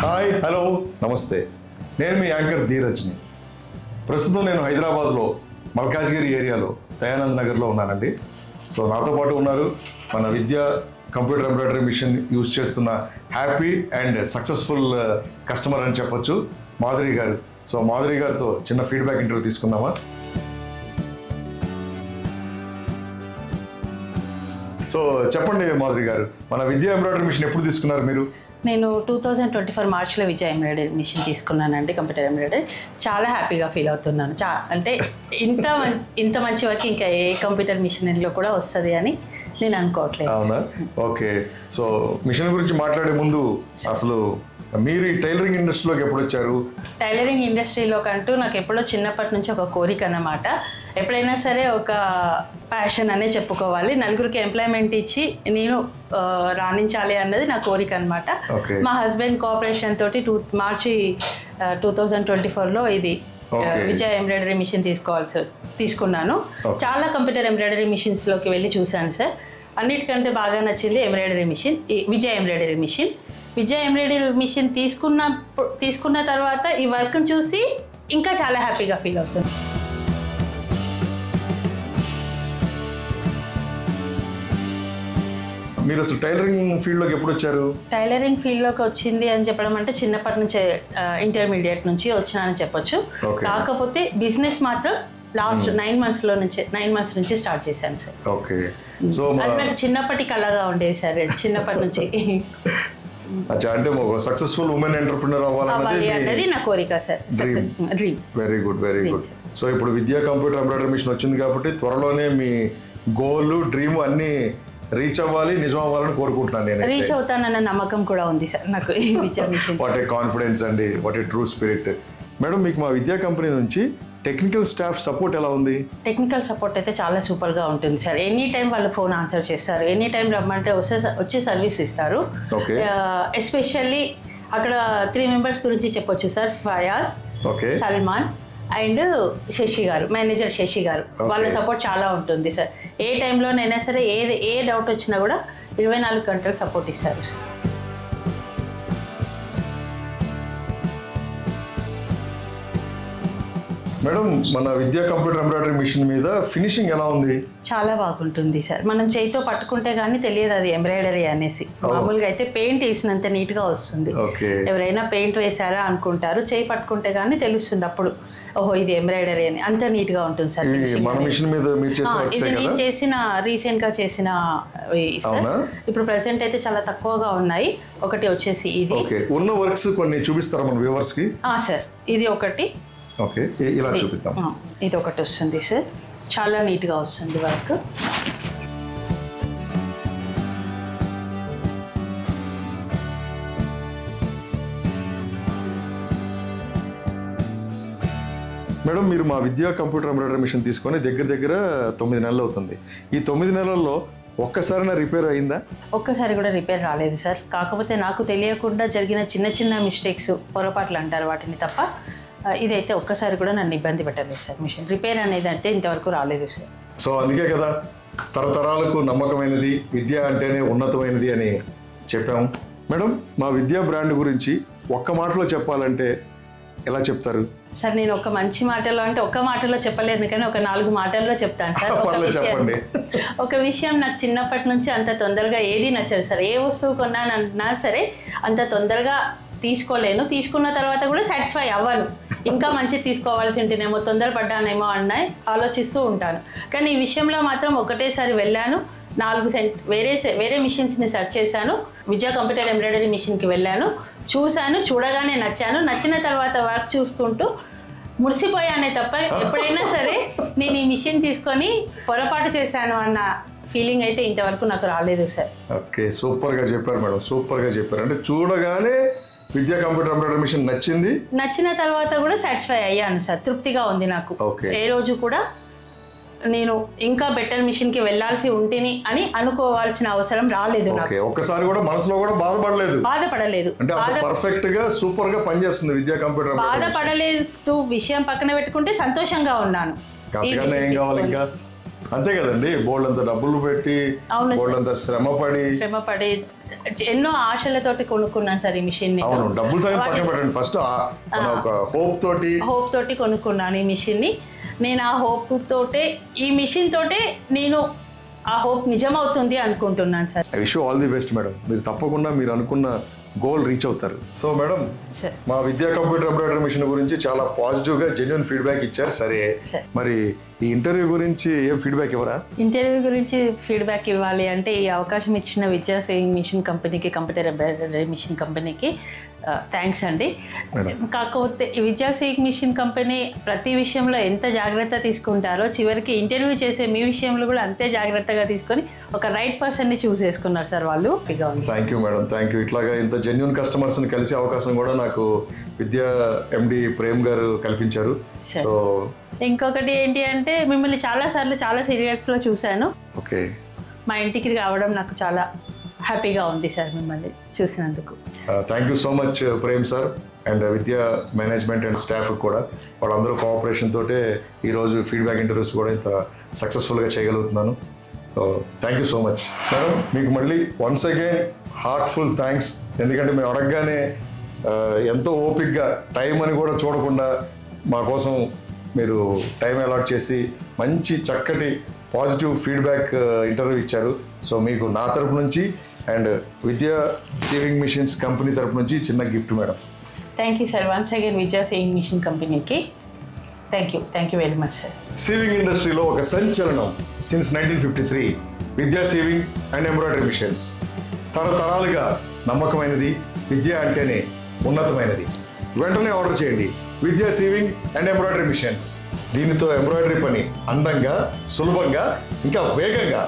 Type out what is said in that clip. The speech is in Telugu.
హాయ్ హలో నమస్తే, నేను మీ యాంకర్ ధీరజ్ని. ప్రస్తుతం నేను హైదరాబాద్లో మల్కాజ్గిరి ఏరియాలో దయానంద్ నగర్లో ఉన్నానండి. సో నాతో పాటు ఉన్నారు మన విద్యా కంప్యూటర్ ఎంబ్రాయిడరీ మిషన్ యూజ్ చేస్తున్న హ్యాపీ అండ్ సక్సెస్ఫుల్ కస్టమర్ అని చెప్పొచ్చు, మాధురి గారు. సో మాధురి గారితో చిన్న ఫీడ్బ్యాక్ ఇంటర్వ్యూ తీసుకుందామా? సో చెప్పండి మాధురి గారు, మన విద్యా ఎంబ్రాయిడరీ మిషన్ ఎప్పుడు తీసుకున్నారు మీరు? నేను 2024 మార్చ్లో విజయ్ ఎంబ్రాయిడరీ మిషన్ తీసుకున్నానండి, కంప్యూటర్ ఎంబ్రాయిడరీ. చాలా హ్యాపీగా ఫీల్ అవుతున్నాను. అంటే ఇంత మంచి వర్క్ ఇంకా ఏ కంప్యూటర్ మిషన్లో కూడా వస్తుంది అని నేను అనుకోవట్లేదు. అవునా? ఓకే. సో మిషన్ గురించి మాట్లాడే ముందు అసలు మీరు ఈ టైలరింగ్ ఇండస్ట్రీలోకి ఎప్పుడు వచ్చారు? టైలరింగ్ ఇండస్ట్రీలోకంటూ నాకు ఎప్పుడో చిన్నప్పటి నుంచి ఒక కోరిక అన్నమాట. ఎప్పుడైనా సరే ఒక ప్యాషన్ అనే చెప్పుకోవాలి, నలుగురికి ఎంప్లాయ్మెంట్ ఇచ్చి నేను రాణించాలి అన్నది నా కోరిక అనమాట. మా హస్బెండ్ కోఆపరేషన్ తోటి మార్చి 2024లో ఇది విజయ్ ఎంబ్రాయిడరీ మిషన్ తీసుకున్నాను. చాలా కంప్యూటర్ ఎంబ్రాయిడరీ మిషన్స్లోకి వెళ్ళి చూశాను సార్. అన్నిటికంటే బాగా నచ్చింది embroidery machine, Vijay embroidery machine. Vijay embroidery machine తీసుకున్న తర్వాత ఈ వర్క్ని చూసి ఇంకా చాలా హ్యాపీగా ఫీల్ అవుతుంది. మీరు అసలు టైలరింగ్ ఫీల్డ్లోకి ఎప్పుడు వచ్చారు? టైలరింగ్ ఫీల్డ్లోకి వచ్చింది అని చెప్పడం అంటే చిన్నప్పటి నుంచే, ఇంటర్మీడియట్ నుంచి వచ్చినానని చెప్పొచ్చు. కాకపోతే బిజినెస్ మాత్రం లాస్ట్ 9 months నుంచి స్టార్ట్ చేశాను సార్. ఓకే. సో నాకు చిన్నప్పటి కళగా ఉండేది సార్, చిన్నప్పటి నుంచి. అంటే సక్సెస్ఫుల్ ఉమెన్ ఎంటర్‌ప్రెన్యూర్ అవ్వాలి నా కోరిక sir. Dream. Very good, very good. So ఇప్పుడు విద్యా కంప్యూటర్ ఎంబ్రాయిడరీ మిషన్ వచ్చింది కాబట్టి త్వరలోనే మీ గోల్, డ్రీమ్ అన్ని రీచ్ అవ్వాలి, నిజం అవ్వాలని కోరుకుంటున్నాను. నేను రీచ్ అవుతానన్న నమ్మకం కూడా ఉంది సార్ నాకు ఈ విద్యా మిషన్. వాట్ ఏ కాన్ఫిడెన్స్ అండి, what a true spirit. Madam, మీకు మా విద్యా కంపెనీ నుంచి టెక్నికల్ స్టాఫ్ సపోర్ట్ ఎలా ఉంది? టెక్నికల్ సపోర్ట్ అయితే చాలా సూపర్గా ఉంటుంది సార్. ఎనీ టైం వాళ్ళు ఫోన్ ఆన్సర్ చేస్తారు, ఎనీ టైం రమ్మంటే వచ్చి సర్వీస్ ఇస్తారు. ఎస్పెషల్లీ అక్కడ 3 members గురించి చెప్పొచ్చు సార్. ఫయాజ్, సల్మాన్ అండ్ శశి గారు, మేనేజర్ శశి గారు. వాళ్ళ సపోర్ట్ చాలా ఉంటుంది సార్. ఏ టైంలోనైనా సరే ఏ డౌట్ వచ్చినా కూడా 24 గంటలు సపోర్ట్ ఇస్తారు. మేడం, మన విద్యా కంప్యూటర్ ఎంబ్రాయిడరీ మిషన్ మీద ఫినిషింగ్ ఎలా ఉంది? చాలా బాగుంటుంది సార్. మనం చేయితో పట్టుకుంటే గానీ తెలియదు అది ఎంబ్రాయిడరీ అనేసి. మామూలుగా అయితే పెయింట్ వేసినంత నీట్గా వస్తుంది. ఎవరైనా పెయింట్ వేసారా అనుకుంటారు, చేయి పట్టుకుంటే గానీ తెలుస్తుంది అప్పుడు, ఓహో ఇది ఎంబ్రాయిడరీ అని. అంత నీట్గా ఉంటుంది సార్. మన మిషన్ మీద ఇది నేను చేసిన రీసెంట్గా చేసిన. ఇప్పుడు ప్రెసెంట్ అయితే చాలా తక్కువగా ఉన్నాయి. ఒకటి వచ్చేసి ఇది ఉన్న వర్క్స్ కొన్ని చూపిస్తారా మన వ్యూవర్స్ కి? సార్ ఇది ఒకటి. ఓకే, ఇలా చూపిద్దాం. ఇది ఒకటి వస్తుంది సార్, చాలా నీట్గా వస్తుంది వర్క్. మేడం, మీరు మా విద్యా కంప్యూటర్ ఎంబ్రాయిడరీ మిషన్ తీసుకొని దగ్గర 9 నెలలు అవుతుంది. ఈ 9 నెలల్లో ఒక్కసారైనా రిపేర్ అయిందా? ఒక్కసారి కూడా రిపేర్ రాలేదు సార్. కాకపోతే నాకు తెలియకుండా జరిగిన చిన్న మిస్టేక్స్, పొరపాట్లు అంటారు వాటిని తప్ప, ఇదైతే ఒక్కసారి కూడా నన్ను ఇబ్బంది పెట్టలేదు సార్. మిషన్ రిపేర్ అనేది అంటే ఇంతవరకు రాలేదు సార్. సో అందుకే కదా తరతరాలకు నమ్మకమైనది, విద్య అంటేనే ఉన్నతమైనది అని చెప్పాము. మేడం, మా విద్యా బ్రాండ్ గురించి ఒక్క మాటలో చెప్పాలంటే ఎలా చెప్తారు సార్? నేను ఒక మంచి మాటలో అంటే ఒక్క మాటలో చెప్పలేను, కానీ ఒక 4 మాటల్లో చెప్తాను సార్. చెప్పండి. ఒక విషయం, నాకు చిన్నప్పటి నుంచి అంత తొందరగా ఏది నచ్చదు సార్. ఏ వస్తువు కొన్నానన్నా సరే అంత తొందరగా తీసుకోలేను. తీసుకున్న తర్వాత కూడా సాటిస్ఫై అవ్వను. ఇంకా మంచి తీసుకోవాల్సి ఉంటేనేమో, తొందరపడ్డానేమో అన్న ఆలోచిస్తూ ఉంటాను. కానీ ఈ విషయంలో మాత్రం ఒకటేసారి వెళ్ళాను, 4 వేరే మిషన్స్ని సెర్చ్ చేశాను. విజయా కంప్యూటర్ ఎంబ్రాయిడరీ మిషన్కి వెళ్ళాను, చూశాను, చూడగానే నచ్చాను. నచ్చిన తర్వాత వర్క్ చూసుకుంటూ మురిసిపోయానే తప్ప ఎప్పుడైనా సరే నేను ఈ మిషన్ తీసుకొని పొరపాటు చేశాను అన్న ఫీలింగ్ అయితే ఇంతవరకు నాకు రాలేదు సార్. ఓకే, సూపర్గా చెప్పారు మేడం, సూపర్గా చెప్పారు. అంటే చూడగానే విద్యా కంప్యూటర్ ఎంబ్రాయిడరీ మిషన్ నచ్చిన తర్వాత కూడా సాటిస్ఫై అయ్యాను సార్. తృప్తిగా ఉంది నాకు. ఏ రోజు కూడా నేను ఇంకా బెటర్ మిషన్ కి వెళ్ళాల్సి ఉంటుంది అని అనుకోవాల్సిన అవసరం రాలేదు నాకు. ఒక్కసారి కూడా మనసులో కూడా బాధపడలేదు. అంటే పర్ఫెక్ట్ గా సూపర్ గా పనిచేస్తుంది విద్యా కంప్యూటర్. బాధపడలేదు విషయం పక్కన పెట్టుకుంటే సంతోషంగా ఉన్నాను. ఏం కావాలి ఇంకా? అంతే కదండి, బోల్డ్ అంత డబ్బులు పెట్టి అవును బోల్డ్ అంత శ్రమపడి ఎన్నో ఆశలతోటి కొనుక్కున్నాను సార్ ఈ మిషన్ ని. అవును, డబ్బులు సగం పక్కన పెట్టండి, ఫస్ట్ ఒక హోప్ తోటి కొనుక్కున్నాను ఈ మిషన్ ని. నేను ఆ హోప్ తోటే ఈ మిషన్ తోటే నేను ఆ హోప్ నిజమవుతుంది అనుకుంటున్నాను sir. I wish you all the best madam. మీరు తప్పకుండా మీరు అనుకున్న గోల్ రీచ్ అవుతారు. సో మేడం, మా విద్యా కంప్యూటర్ ఎంబ్రాయిడరీ మిషన్ గురించి చాలా పాజిటివ్గా జెన్యున్ ఫీడ్బ్యాక్ ఇచ్చారు. సరే, మరి ఈ ఇంటర్వ్యూ గురించి ఏం ఫీడ్బ్యాక్ ఇవ్వరా? ఇంటర్వ్యూ గురించి ఫీడ్బ్యాక్ ఇవ్వాలి అంటే ఈ అవకాశం ఇచ్చిన విద్యా సేవింగ్ మిషన్ కంపెనీకి, కంప్యూటర్ ఎంబ్రాయిడరీ మిషన్ కంపెనీకి థ్యాంక్స్ అండి. కాకపోతే ఈ విద్యా సేవింగ్ మిషన్ కంపెనీ ప్రతి విషయంలో ఎంత జాగ్రత్త తీసుకుంటారో చివరికి ఇంటర్వ్యూ చేసే మీ విషయంలో కూడా అంతే జాగ్రత్తగా తీసుకొని ఒక రైట్ పర్సన్ని చూస్ చేసుకున్నారు సార్ వాళ్ళు. Thank you madam, thank you. ఇట్లాగా ఇంత జెన్యున్ కస్టమర్స్ని కలిసే అవకాశం కూడా నాకు విద్యా ఎండి ప్రేమ్ గారు కల్పించారు. సో ఇంకొకటి ఏంటి అంటే మిమ్మల్ని చాలాసార్లు చాలా సీరియల్స్లో చూశాను. ఓకే, మా ఇంటికి రావడం నాకు చాలా హ్యాపీగా ఉంది సార్ మిమ్మల్ని చూసినందుకు. Thank you so much Prem sir and Vidya management and staff కూడా. వాళ్ళందరూ కోఆపరేషన్ తోటే ఈరోజు ఫీడ్బ్యాక్ ఇంటర్వ్యూస్ కూడా ఇంత సక్సెస్ఫుల్గా చేయగలుగుతున్నాను. So thank you so much madam. మీకు మళ్ళీ వన్స్ అగైన్ హార్ట్ఫుల్ థ్యాంక్స్. ఎందుకంటే మేము అడగగానే ఎంతో ఓపిక్గా టైం అని కూడా చూడకుండా మా కోసం మీరు టైం అలాట్ చేసి మంచి చక్కటి పాజిటివ్ ఫీడ్బ్యాక్ ఇంటర్వ్యూ ఇచ్చారు. సో మీకు నా తరపు నుంచి అండ్ విద్యా సేవింగ్ మిషన్స్ కంపెనీ తరపు నుంచి చిన్న gift madam. Thank you sir, once again విద్యా సేవింగ్ మిషన్ కంపెనీకి thank you very much sir. Saving ఇండస్ట్రీలో ఒక సంచలనం సిన్స్ 1953 విద్యా సేవింగ్ అండ్ ఎంబ్రాయిడరీ మిషన్స్. తరతరాలుగా నమ్మకమైనది, విద్య అంటేనే ఉన్నతమైనది. వెంటనే ఆర్డర్ చేయండి విద్యా సేవింగ్ అండ్ ఎంబ్రాయిడరీ మిషన్స్. దీనితో ఎంబ్రాయిడరీ పని అందంగా, సులభంగా, ఇంకా వేగంగా